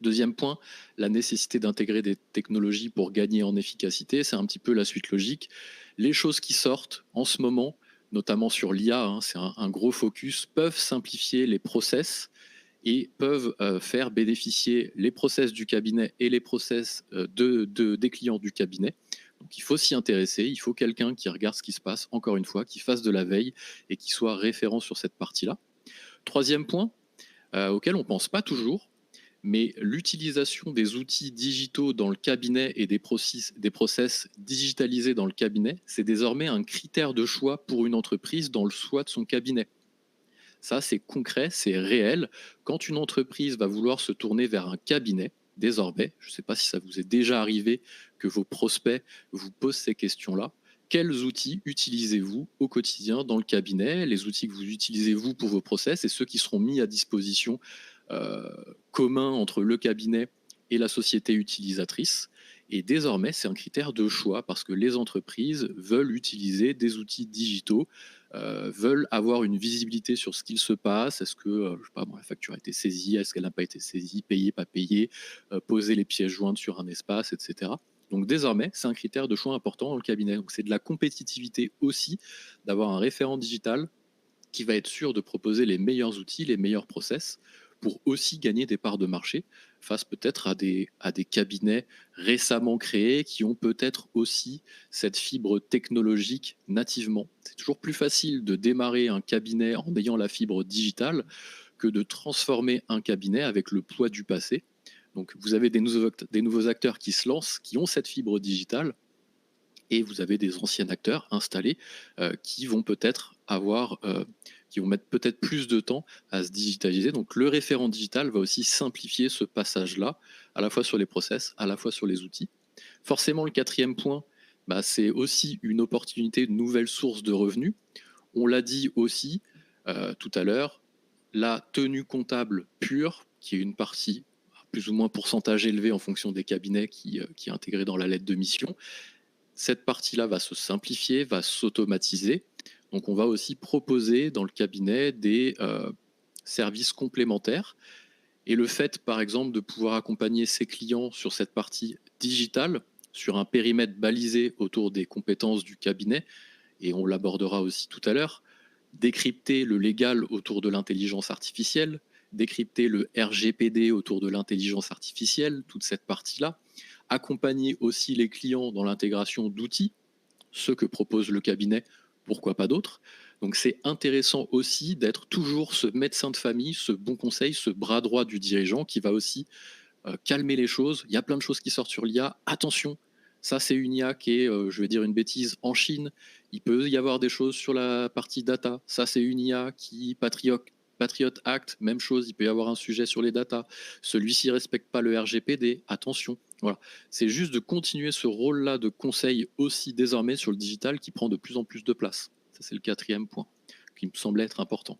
Deuxième point, la nécessité d'intégrer des technologies pour gagner en efficacité, c'est un petit peu la suite logique. Les choses qui sortent en ce moment, notamment sur l'IA, hein, c'est un gros focus, peuvent simplifier les process et peuvent faire bénéficier les process du cabinet et les process des clients du cabinet. Donc il faut s'y intéresser, il faut quelqu'un qui regarde ce qui se passe, encore une fois, qui fasse de la veille et qui soit référent sur cette partie-là. Troisième point, auquel on ne pense pas toujours, mais l'utilisation des outils digitaux dans le cabinet et des process digitalisés dans le cabinet, c'est désormais un critère de choix pour une entreprise dans le choix de son cabinet. Ça, c'est concret, c'est réel. Quand une entreprise va vouloir se tourner vers un cabinet, désormais, je ne sais pas si ça vous est déjà arrivé que vos prospects vous posent ces questions-là. Quels outils utilisez-vous au quotidien dans le cabinet? Les outils que vous utilisez vous pour vos process et ceux qui seront mis à disposition euh, communs entre le cabinet et la société utilisatrice. Et désormais, c'est un critère de choix parce que les entreprises veulent utiliser des outils digitaux, veulent avoir une visibilité sur ce qu'il se passe. Est-ce que je sais pas, bon, la facture a été saisie? Est-ce qu'elle n'a pas été saisie? Payée, pas payée? Poser les pièces jointes sur un espace, etc. Donc désormais, c'est un critère de choix important dans le cabinet. Donc c'est de la compétitivité aussi d'avoir un référent digital qui va être sûr de proposer les meilleurs outils, les meilleurs process pour aussi gagner des parts de marché face peut-être à des cabinets récemment créés qui ont peut-être aussi cette fibre technologique nativement. C'est toujours plus facile de démarrer un cabinet en ayant la fibre digitale que de transformer un cabinet avec le poids du passé. Donc vous avez des nouveaux acteurs qui se lancent, qui ont cette fibre digitale, et vous avez des anciens acteurs installés qui vont peut-être qui vont mettre peut-être plus de temps à se digitaliser. Donc le référent digital va aussi simplifier ce passage-là, à la fois sur les process, à la fois sur les outils. Forcément, le quatrième point, bah, c'est aussi une opportunité de nouvelles sources de revenus. On l'a dit aussi tout à l'heure, la tenue comptable pure, qui est une partie plus ou moins pourcentage élevé en fonction des cabinets qui est intégrée dans la lettre de mission, cette partie-là va se simplifier, va s'automatiser. Donc on va aussi proposer dans le cabinet des services complémentaires. Et le fait, par exemple, de pouvoir accompagner ses clients sur cette partie digitale, sur un périmètre balisé autour des compétences du cabinet, et on l'abordera aussi tout à l'heure, décrypter le légal autour de l'intelligence artificielle, décrypter le RGPD autour de l'intelligence artificielle, toute cette partie-là, accompagner aussi les clients dans l'intégration d'outils, ceux que propose le cabinet, pourquoi pas d'autres. Donc c'est intéressant aussi d'être toujours ce médecin de famille, ce bon conseil, ce bras droit du dirigeant qui va aussi calmer les choses. Il y a plein de choses qui sortent sur l'IA. Attention, ça c'est une IA qui est, je vais dire une bêtise, en Chine. Il peut y avoir des choses sur la partie data. Ça c'est une IA qui Patriot Act, même chose, il peut y avoir un sujet sur les data. Celui-ci respecte pas le RGPD, attention. Voilà. C'est juste de continuer ce rôle-là de conseil aussi désormais sur le digital qui prend de plus en plus de place. Ça c'est le quatrième point qui me semblait être important.